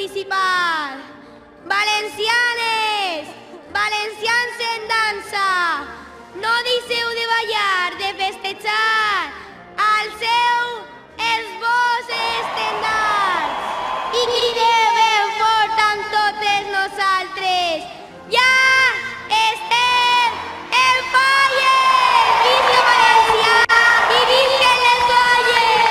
municipal. Valencianes, valencians en dansa, no deixeu de ballar, de festejar, alceu els vostres estendards i crideu ben fort amb totes nosaltres. Ja estem en falles! Visca València i visquen les falles!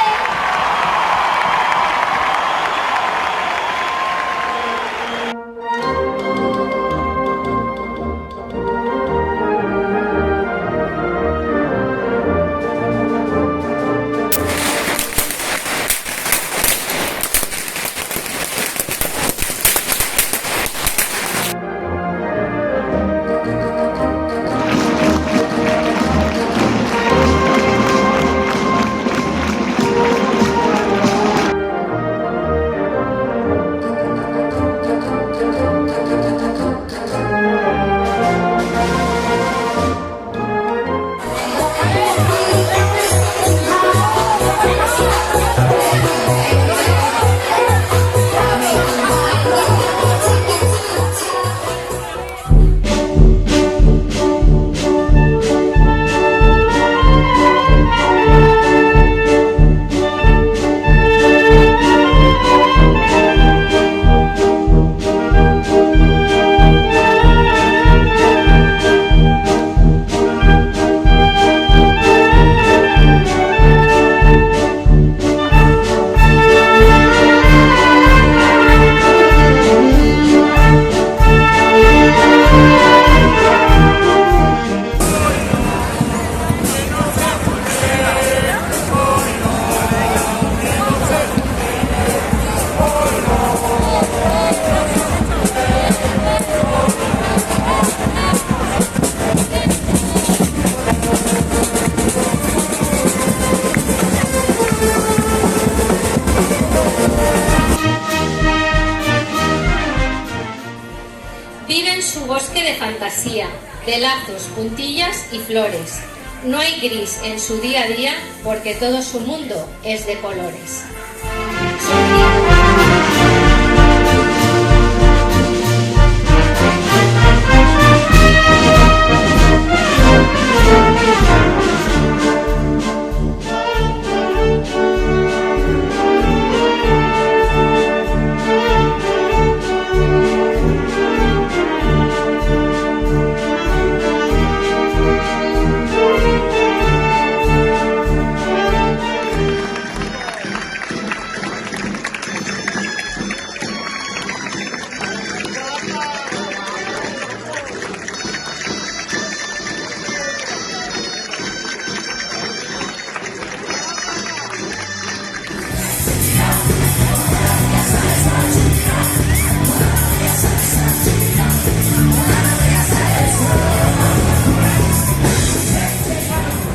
Vive en su bosque de fantasía, de lazos, puntillas y flores. No hay gris en su día a día porque todo su mundo es de colores.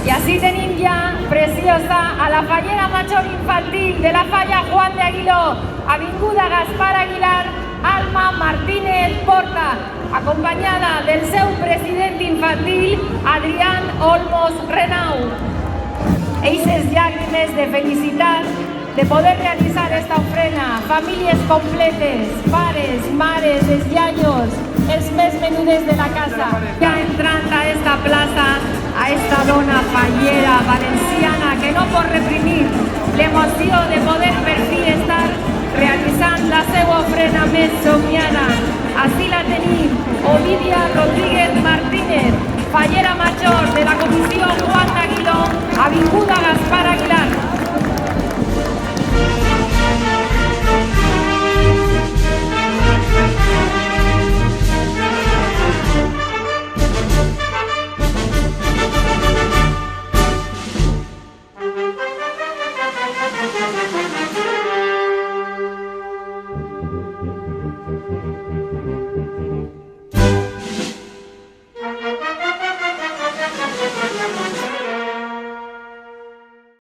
I així tenim ja preciosa a la fallera major infantil de la falla Juan de Aguiló, avinguda Gaspar Aguilar, Alma Martínez Porta, acompanyada del seu president infantil, Adrián Olmos Renau. Eixes llàgrimes de felicitat de poder realitzar esta ofrena, famílies completes, pares, mares, els iaios, els més menudes de la casa. Ja entrant a esta plaça, a esta dona fallera valenciana que no pot reprimir l'emoció de poder per fi estar realitzant la seva ofrena més somiada. Així la tenim, Olivia Rodríguez Martínez, fallera major de la Comissió Juan d'Aguiló, avinguda Gaspar Aguilar. Thank you.